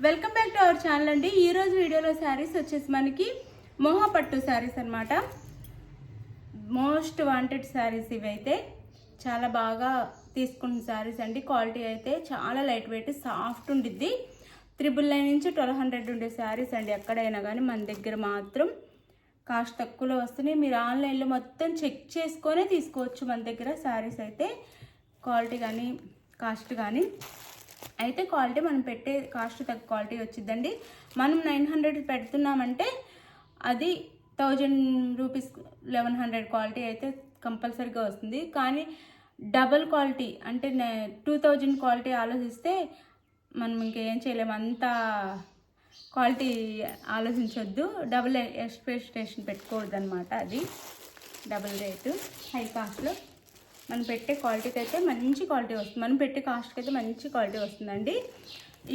Welcome back to our channel అండి. ఈరోజు వీడియోలో శారీస్ వచ్చేసి మనకి మోహా పట్టు శారీస్ అనమాట. మోస్ట్ వాంటెడ్ శారీస్ ఇవైతే చాలా బాగా తీసుకున్న శారీస్ అండి. క్వాలిటీ అయితే చాలా లైట్ వెయిట్ సాఫ్ట్ ఉండిద్ది. 999 నుంచి 1200 ఉండే శారీస్ అండి. ఎక్కడైనా కానీ మన దగ్గర మాత్రం కాస్ట్ తక్కువలో వస్తున్నాయి. మీరు ఆన్లైన్లో మొత్తం చెక్ చేసుకొనే తీసుకోవచ్చు. మన దగ్గర శారీస్ అయితే క్వాలిటీ కానీ కాస్ట్ కానీ అయితే క్వాలిటీ మనం పెట్టే కాస్ట్ తక్కువ క్వాలిటీ వచ్చిందండి. మనం 900 పెడుతున్నామంటే అది 1000 రూపీస్ 1100 క్వాలిటీ అయితే కంపల్సరీగా వస్తుంది. కానీ డబల్ క్వాలిటీ అంటే 2000 క్వాలిటీ ఆలోచిస్తే మనం ఇంకేం చేయలేము. అంత క్వాలిటీ ఆలోచించొద్దు. డబుల్ ఎక్స్పెక్టేషన్ పెట్టుకోవద్దు అనమాట. అది డబుల్ రేటు హై కాస్ట్లో మనం పెట్టే క్వాలిటీకి అయితే మంచి క్వాలిటీ వస్తుంది. మనం పెట్టే కాస్ట్కి అయితే మంచి క్వాలిటీ వస్తుందండి.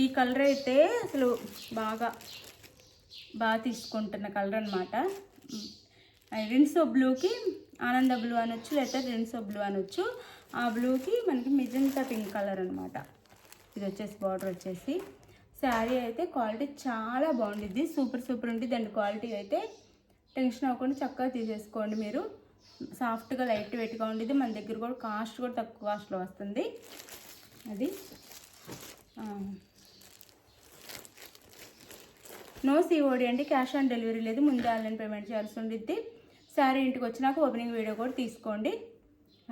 ఈ కలర్ అయితే అసలు బాగా తీసుకుంటున్న కలర్ అనమాట. రిన్సో బ్లూకి ఆనంద బ్లూ అనొచ్చు, లేదా రిన్సో బ్లూ అనొచ్చు. ఆ బ్లూకి మనకి మిజంతా పింక్ కలర్ అనమాట. ఇది వచ్చేసి బార్డర్ వచ్చేసి శారీ అయితే క్వాలిటీ చాలా బాగుండిద్ది. సూపర్ ఉంటుంది అండి. క్వాలిటీ అయితే టెన్షన్ అవ్వకుండా చక్కగా తీసేసుకోండి మీరు. సాఫ్ట్గా లైట్ వెయిట్గా ఉండేది. మన దగ్గర కూడా కాస్ట్ కూడా తక్కువ కాస్ట్లో వస్తుంది. అది నో సిఓడి అంటే క్యాష్ ఆన్ డెలివరీ లేదు. ముందే ఆన్లైన్ పేమెంట్ చేయాల్సి ఉండిద్ది. శారీ ఇంటికి వచ్చినాక ఓపెనింగ్ వీడియో కూడా తీసుకోండి.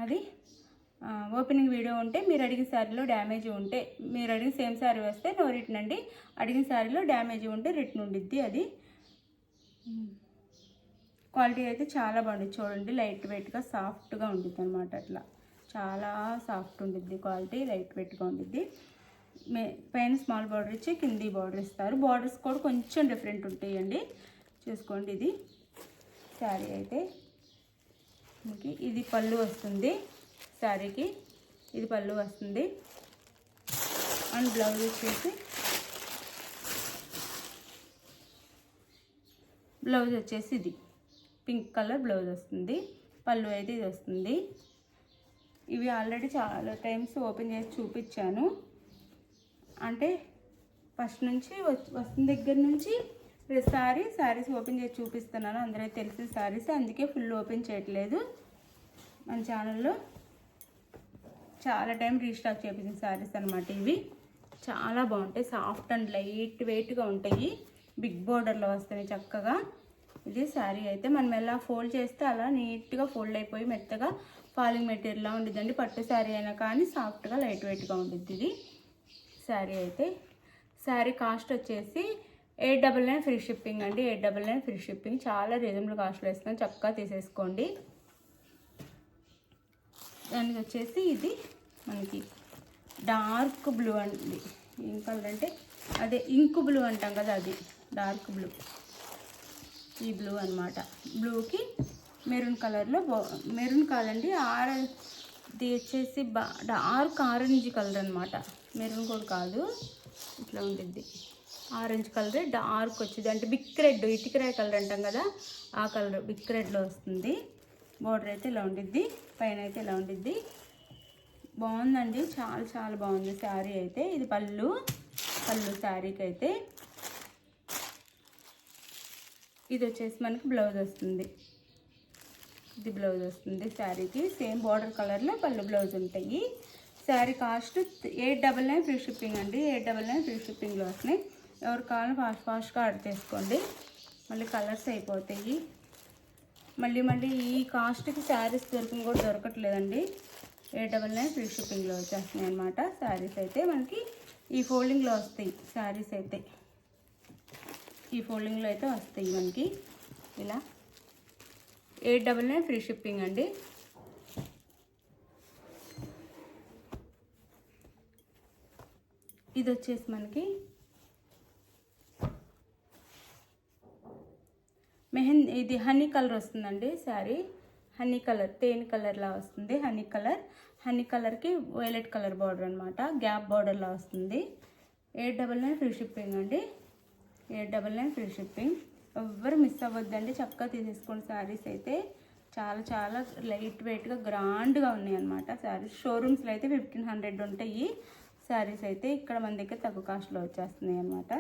అది ఓపెనింగ్ వీడియో ఉంటే మీరు అడిగిన శారీలో డ్యామేజ్ ఉంటే, మీరు అడిగిన సేమ్ శారీ వస్తే నో రిటర్న్ అండి. అడిగిన శారీలో డ్యామేజ్ ఉంటే రిటర్న్ ఉండిద్ది. అది క్వాలిటీ అయితే చాలా బాగుంటుంది. చూడండి, లైట్ వెయిట్గా సాఫ్ట్గా ఉండిద్ది అనమాట. అట్లా చాలా సాఫ్ట్ ఉండిద్ది. క్వాలిటీ లైట్ వెయిట్గా ఉండిద్ది. పైన స్మాల్ బార్డర్ ఇచ్చి కింది బార్డర్ ఇస్తారు. బార్డర్స్ కూడా కొంచెం డిఫరెంట్ ఉంటాయండి. చూసుకోండి. ఇది శారీ అయితే మనకి ఇది పళ్ళు వస్తుంది. శారీకి ఇది పళ్ళు వస్తుంది. అండ్ బ్లౌజ్ వచ్చేసి ఇది పింక్ కలర్ బ్లౌజ్ వస్తుంది. పళ్ళు అయితే ఇది వస్తుంది. ఇవి ఆల్రెడీ చాలా టైమ్స్ ఓపెన్ చేసి చూపించాను. అంటే ఫస్ట్ నుంచి వస్తున్న దగ్గర నుంచి ప్రతిసారి శారీస్ ఓపెన్ చేసి చూపిస్తున్నాను. అందరికీ తెలిసిన శారీస్, అందుకే ఫుల్ ఓపెన్ చేయట్లేదు. మన ఛానల్లో చాలా టైం రీస్టాక్ చేపించిన శారీస్ అనమాట. ఇవి చాలా బాగుంటాయి. సాఫ్ట్ అండ్ లైట్ వెయిట్గా ఉంటాయి. బిగ్ బోర్డర్లో వస్తాయి చక్కగా. ఇది శారీ అయితే మనం ఎలా ఫోల్డ్ చేస్తే అలా నీట్గా ఫోల్డ్ అయిపోయి మెత్తగా ఫాలింగ్ మెటీరియల్లా ఉండిద్దండి. పట్టు శారీ అయినా కానీ సాఫ్ట్గా లైట్ వెయిట్గా ఉండిద్ది. ఇది శారీ అయితే శారీ కాస్ట్ వచ్చేసి 899 ఫ్రీ షిప్పింగ్ అండి. 899 ఫ్రీ షిప్పింగ్. చాలా రీజనబుల్ కాస్ట్లో ఇస్తున్నాం. చక్కగా తీసేసుకోండి. దానికి వచ్చేసి ఇది మనకి డార్క్ బ్లూ అండి. ఏం కలర్ అంటే అదే ఇంక్ బ్లూ అంటాం కదా, అది డార్క్ బ్లూ. ఈ బ్లూ అనమాట. బ్లూకి మెరూన్ కలర్లో మెరూన్ కాదండి, ఇది వచ్చేసి డార్క్ ఆరెంజ్ కలర్ అనమాట. మెరూన్ కూడా కాదు, ఇట్లా ఉంటుంది. ఆరెంజ్ కలర్ డార్క్ వచ్చింది. అంటే బిక్ రెడ్, ఇటుకరాయ కలర్ అంటాం కదా, ఆ కలర్ బిక్ రెడ్లో వస్తుంది. బోర్డర్ అయితే ఇలా ఉండిద్ది, పైన అయితే ఇలా ఉండిద్ది. బాగుందండి. చాలా బాగుంది శారీ అయితే. ఇది పళ్ళు శారీకి అయితే. ఇది వచ్చేసి మనకి బ్లౌజ్ వస్తుంది. ఇది బ్లౌజ్ వస్తుంది శారీకి. సేమ్ బార్డర్ కలర్లో పళ్ళు బ్లౌజ్ ఉంటాయి. శారీ కాస్ట్ 899 ఫ్రీ షిప్పింగ్ అండి. 899 ఫ్రీ షిప్పింగ్లో వస్తున్నాయి. ఎవరు కావాలని ఫాస్ట్గా ఆర్డర్ చేసుకోండి. మళ్ళీ కలర్స్ అయిపోతాయి. మళ్ళీ ఈ కాస్ట్కి శారీస్ దొరకట్లేదండి. 899 ఫ్రీ షిప్పింగ్లో వచ్చేస్తున్నాయి అనమాట. శారీస్ అయితే మనకి ఈ ఫోల్డింగ్లో వస్తాయి. శారీస్ అయితే ఈ ఫోల్డింగ్లో అయితే వస్తాయి మనకి ఇలా. 899 ఫ్రీ షిప్పింగ్ అండి. ఇది వచ్చేసి మనకి ఇది హనీ కలర్ వస్తుందండి. శారీ హనీ కలర్, తేనె కలర్లా వస్తుంది. హనీ కలర్కి వైలెట్ కలర్ బార్డర్ అనమాట. గ్యాప్ బార్డర్లా వస్తుంది. 899 ఫ్రీ షిప్పింగ్ అండి. 899 ఫ్రీ షిప్పింగ్. ఎవ్వరు మిస్ అవ్వద్దండి. చక్కగా తీసేసుకోండి. శారీస్ అయితే చాలా లైట్ వెయిట్గా గ్రాండ్గా ఉన్నాయి అనమాట. శారీస్ షోరూమ్స్లో అయితే 1500 ఉంటాయి. శారీస్ అయితే ఇక్కడ మన దగ్గర తక్కువ కాస్ట్లో వచ్చేస్తున్నాయి అన్నమాట.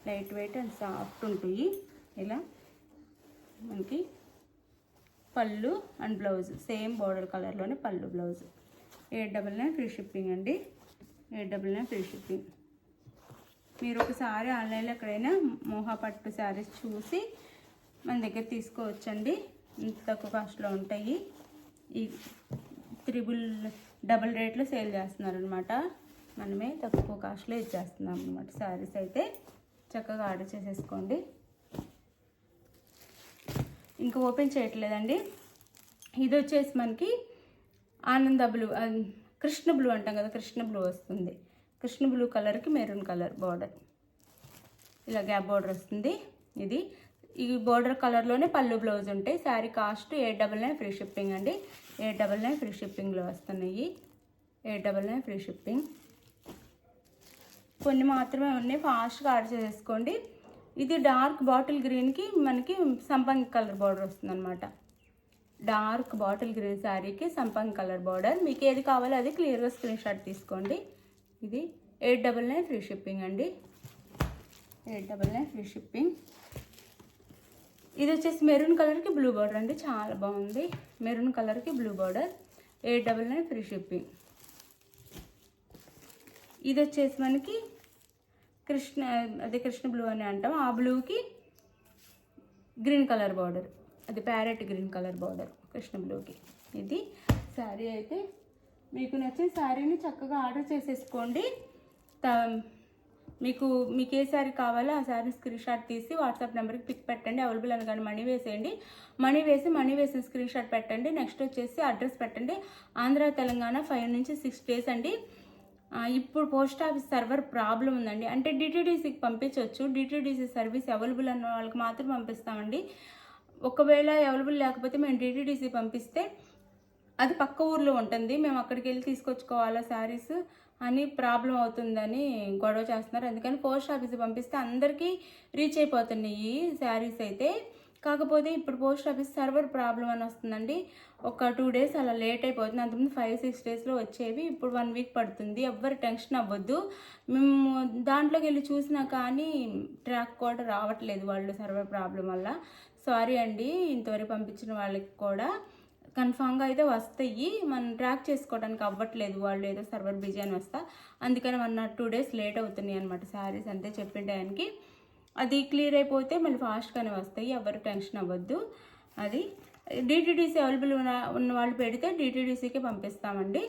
లైట్ వెయిట్ అండ్ సాఫ్ట్ ఉంటాయి. ఇలా మనకి పళ్ళు అండ్ బ్లౌజ్ సేమ్ బార్డర్ కలర్లోనే పళ్ళు బ్లౌజ్. 899 ఫ్రీ షిప్పింగ్ అండి. 899 ఫ్రీ షిప్పింగ్. మీరు ఒకసారి ఆన్లైన్లో ఎక్కడైనా మోహా పట్టు శారీస్ చూసి మన దగ్గర తీసుకోవచ్చండి. ఇంత తక్కువ కాస్ట్లో ఉంటాయి. ఈ డబుల్ రేట్లో సేల్ చేస్తున్నారు అనమాట. మనమే తక్కువ కాస్ట్లో ఇచ్చేస్తున్నాం అనమాట. శారీస్ అయితే చక్కగా ఆర్డర్ చేసేసుకోండి. ఇంకా ఓపెన్ చేయట్లేదండి. ఇది వచ్చేసి మనకి ఆనంద బ్లూ, కృష్ణ బ్లూ అంటాం కదా, కృష్ణ బ్లూ వస్తుంది. కృష్ణ బ్లూ కలర్కి మెరూన్ కలర్ బార్డర్, ఇలా గ్యాప్ బార్డర్ వస్తుంది. ఇది ఈ బార్డర్ కలర్లోనే పళ్ళు బ్లౌజ్ ఉంటాయి. శారీ కాస్ట్ 899 ఫ్రీ షిప్పింగ్ అండి. 899 ఫ్రీ షిప్పింగ్లో వస్తున్నాయి. 899 ఫ్రీ షిప్పింగ్. కొన్ని మాత్రమే ఉన్నాయి, ఫాస్ట్గా ఆర్డర్ చేసేసుకోండి. ఇది డార్క్ బాటిల్ గ్రీన్కి మనకి సంపంగి కలర్ బార్డర్ వస్తుంది అనమాట. డార్క్ బాటిల్ గ్రీన్ శారీకి సంపంగి కలర్ బార్డర్. మీకు ఏది కావాలో అది క్లియర్గా స్క్రీన్ షాట్ తీసుకోండి. ఇది 899 ఫ్రీ షిప్పింగ్ అండి. 899 ఫ్రీ షిప్పింగ్. ఇది వచ్చేసి మెరూన్ కలర్కి బ్లూ బార్డర్ అండి, చాలా బాగుంది. మెరూన్ కలర్కి బ్లూ బార్డర్. 899 free shipping. ఇది వచ్చేసి మనకి కృష్ణ బ్లూ అని అంటాం. ఆ బ్లూకి గ్రీన్ కలర్ బార్డర్, అది parrot green colour border Krishna బ్లూకి. ఇది శారీ అయితే మీకు నచ్చిన శారీని చక్కగా ఆర్డర్ చేసేసుకోండి. మీకు ఏ శారీ కావాలో ఆ శారీ స్క్రీన్ షాట్ తీసి వాట్సాప్ నెంబర్కి పిక్ పెట్టండి. అవైలబుల్ అనగానే మనీ వేసేయండి. మనీ వేసిన స్క్రీన్ షాట్ పెట్టండి. నెక్స్ట్ వచ్చేసి అడ్రస్ పెట్టండి. ఆంధ్ర తెలంగాణ 5 నుంచి 6 డేస్ అండి. ఇప్పుడు పోస్ట్ ఆఫీస్ సర్వర్ ప్రాబ్లం ఉందండి. అంటే డిటీడీసీకి పంపించవచ్చు. డిటీడీసీ సర్వీస్ అవైలబుల్ అన్న వాళ్ళకి మాత్రం పంపిస్తామండి. ఒకవేళ అవైలబుల్ లేకపోతే మేము డిటీడీసీ పంపిస్తే అది పక్క ఊర్లో ఉంటుంది, మేము అక్కడికి వెళ్ళి తీసుకొచ్చుకోవాలా శారీస్ అని ప్రాబ్లం అవుతుందని గొడవ చేస్తున్నారు. అందుకని పోస్ట్ ఆఫీస్కి పంపిస్తే అందరికీ రీచ్ అయిపోతున్నాయి శారీస్ అయితే. కాకపోతే ఇప్పుడు పోస్ట్ ఆఫీస్ సర్వర్ ప్రాబ్లం అని వస్తుందండి. ఒక 2 డేస్ అలా లేట్ అయిపోతుంది. అంతకుముందు 5-6 డేస్లో వచ్చేవి, ఇప్పుడు 1 వీక్ పడుతుంది. ఎవ్వరు టెన్షన్ అవ్వద్దు. మేము దాంట్లోకి వెళ్ళి చూసినా కానీ ట్రాక్ కూడా రావట్లేదు వాళ్ళు సర్వర్ ప్రాబ్లం వల్ల. సారీ అండి, ఇంతవరకు పంపించిన వాళ్ళకి కూడా కన్ఫామ్గా అయితే వస్తాయి. మనం ట్రాక్ చేసుకోవడానికి అవ్వట్లేదు, వాళ్ళు ఏదో సర్వర్ బిజీ అని వస్తా. అందుకని 1 or 2 డేస్ లేట్ అవుతున్నాయి అనమాట శారీస్ అంతే చెప్పిన టైంకి. అది క్లియర్ అయిపోతే మళ్ళీ ఫాస్ట్గానే వస్తాయి, ఎవరు టెన్షన్ అవ్వద్దు. అది డిటీడీసీ అవైలబుల్ ఉన్న వాళ్ళు పెడితే డిటీడీసీకి పంపిస్తామండి.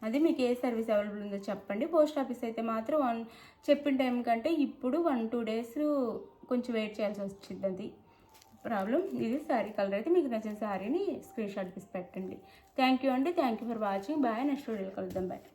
అది మీకు ఏ సర్వీస్ అవైలబుల్ ఉందో చెప్పండి. పోస్ట్ ఆఫీస్ అయితే మాత్రం చెప్పిన టైం కంటే ఇప్పుడు 1-2 డేస్ కొంచెం వెయిట్ చేయాల్సి వచ్చింది. అది ప్రాబ్లం. ఇది శారీ కలర్ అయితే మీకు నచ్చిన శారీని స్క్రీన్ షాట్ తీసి పెట్టండి. థ్యాంక్ యూ అండి. Thank you for watching. Bye. Next వీడియోలో కలుద్దాం. బాయ్.